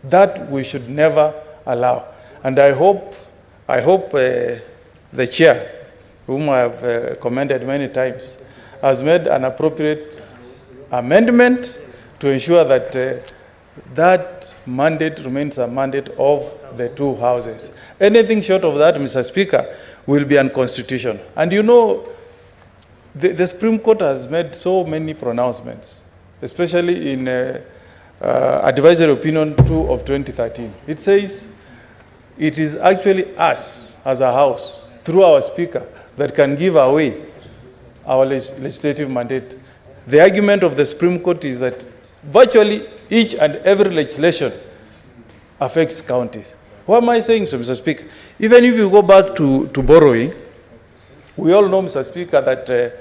That we should never allow. And I hope the chair, whom I have commended many times, has made an appropriate amendment to ensure that that mandate remains a mandate of the two houses. Anything short of that, Mr. Speaker, will be unconstitutional. And you know, the Supreme Court has made so many pronouncements, especially in Advisory Opinion 2 of 2013. It says it is actually us as a house, through our Speaker, that can give away our legislative mandate. The argument of the Supreme Court is that virtually each and every legislation affects counties. What am I saying, so, Mr. Speaker? Even if you go back to borrowing, we all know, Mr. Speaker, that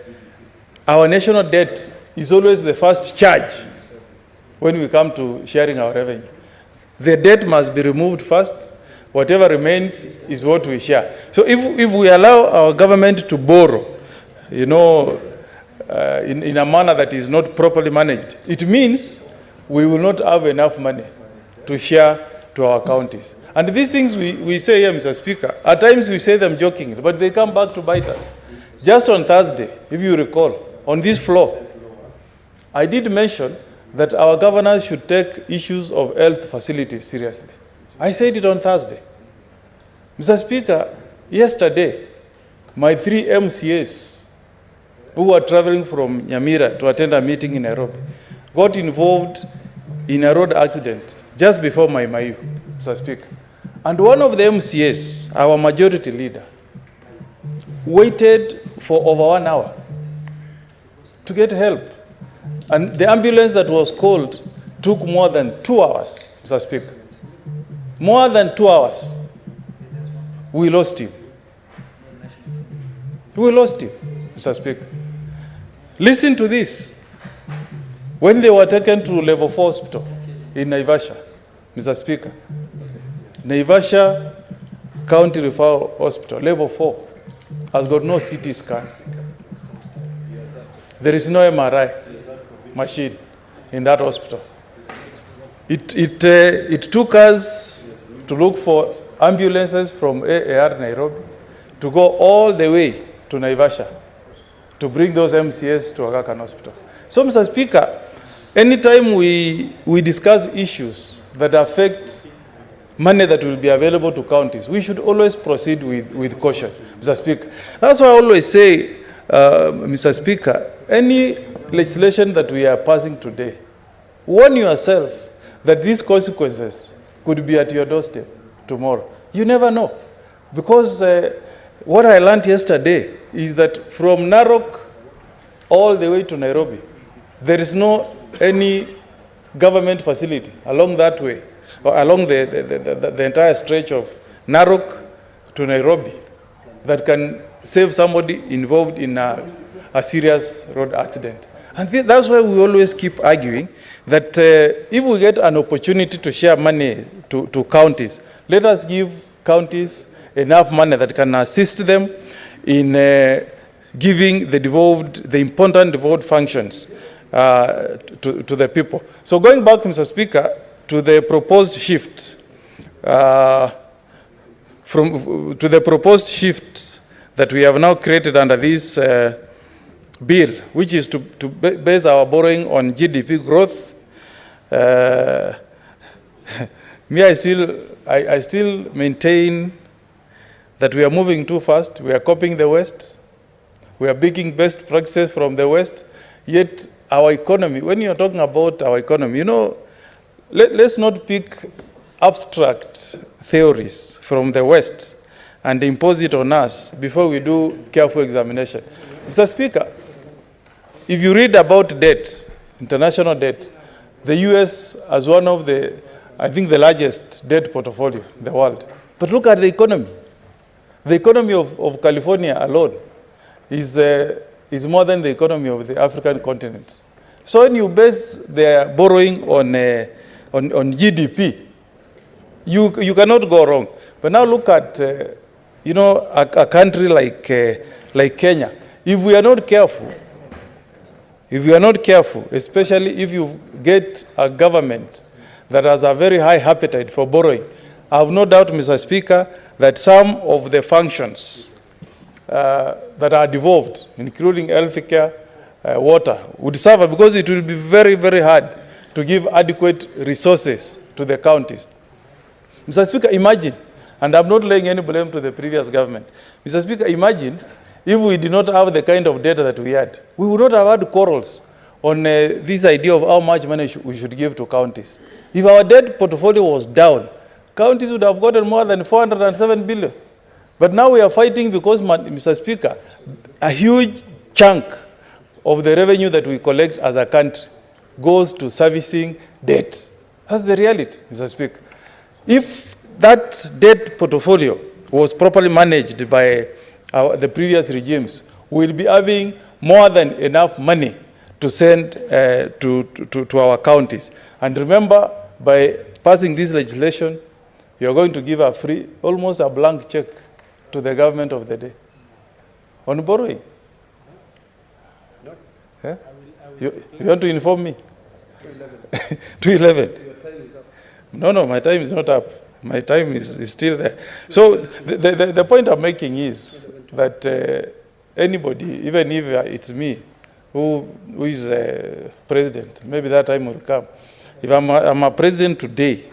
our national debt is always the first charge when we come to sharing our revenue. The debt must be removed first. Whatever remains is what we share. So if we allow our government to borrow, you know, in a manner that is not properly managed, it means we will not have enough money to share to our counties. And these things we say here, Mr. Speaker, at times we say them jokingly, but they come back to bite us. Just on Thursday, if you recall, on this floor, I did mention that our governors should take issues of health facilities seriously. I said it on Thursday. Mr. Speaker, yesterday, my 3 MCAs who were traveling from Nyamira to attend a meeting in Nairobi got involved in a road accident just before Maimayu, Mr. Speaker. And one of the MCAs, our majority leader, waited for over 1 hour to get help. And the ambulance that was called took more than 2 hours, Mr. Speaker. More than 2 hours. We lost him. We lost him, Mr. Speaker. Listen to this. When they were taken to level 4 hospital in Naivasha, Mr. Speaker, Naivasha County Referral Hospital, level 4, has got no CT scan. There is no MRI machine in that hospital. It took us to look for ambulances from AAR Nairobi to go all the way to Naivasha to bring those MCAs to Aga Khan Hospital. So, Mr. Speaker, anytime we discuss issues that affect money that will be available to counties, we should always proceed with caution, Mr. Speaker. That's why I always say, Mr. Speaker, any legislation that we are passing today, warn yourself that these consequences could be at your doorstep tomorrow. You never know. Because what I learned yesterday is that from Narok all the way to Nairobi, there is no any government facility along that way, or along the entire stretch of Narok to Nairobi that can save somebody involved in a serious road accident. And that's why we always keep arguing that if we get an opportunity to share money to counties, let us give counties enough money that can assist them in giving the important devolved functions to the people. So going back, Mr. Speaker, to the proposed shift, to the proposed shift that we have now created under this bill, which is to base our borrowing on GDP growth. I still maintain that we are moving too fast. We are copying the West. We are picking best practices from the West. Yet our economy, when you are talking about our economy, you know, let's not pick abstract theories from the West and impose it on us before we do careful examination. Mr. Speaker, if you read about debt, international debt, the US has one of the, I think, the largest debt portfolio in the world. But look at the economy. The economy of California alone is more than the economy of the African continent. So when you base their borrowing on GDP, you cannot go wrong. But now look at, you know, a country like Kenya. If we are not careful, especially if you get a government that has a very high appetite for borrowing. I have no doubt, Mr. Speaker, that some of the functions that are devolved, including healthcare, water, would suffer because it will be very, very hard to give adequate resources to the counties. Mr. Speaker, imagine, and I'm not laying any blame to the previous government. Mr. Speaker, imagine if we did not have the kind of data that we had. We would not have had quarrels on this idea of how much money we should give to counties. If our debt portfolio was down, counties would have gotten more than 407 billion. But now we are fighting because, Mr. Speaker, a huge chunk of the revenue that we collect as a country goes to servicing debt. That's the reality, Mr. Speaker. If that debt portfolio was properly managed by the previous regimes, we'll be having more than enough money to send to our counties. And remember, by passing this legislation, you're going to give a free, almost a blank check to the government of the day on borrowing. No. Yeah? You want to inform me? 2:11. No, my time is not up. My time is still there. So the point I'm making is that anybody, even if it's me, who is president, maybe that time will come. If I'm a president today,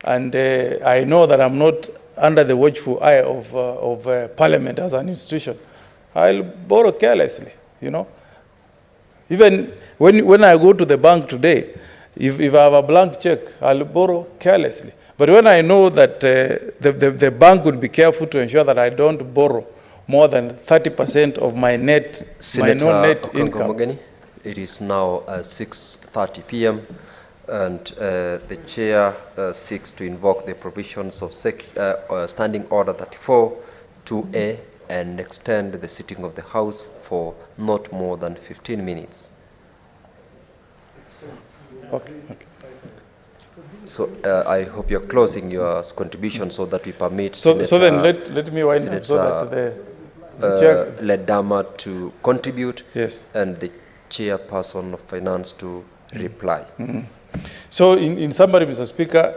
and I know that I'm not under the watchful eye of Parliament as an institution, I'll borrow carelessly, you know. Even when I go to the bank today, if I have a blank check, I'll borrow carelessly. But when I know that the bank would be careful to ensure that I don't borrow more than 30% of my net, Senator my non-net income. Omogeni, it is now 6:30 p.m. and the chair seeks to invoke the provisions of Standing Order 34 2A and extend the sitting of the House for not more than 15 minutes. Okay. So I hope you're closing your contribution so that we permit So then Senator, let me wind up so that the chair Ledama to contribute, yes, and the chairperson of finance to reply. So in summary, Mr. Speaker,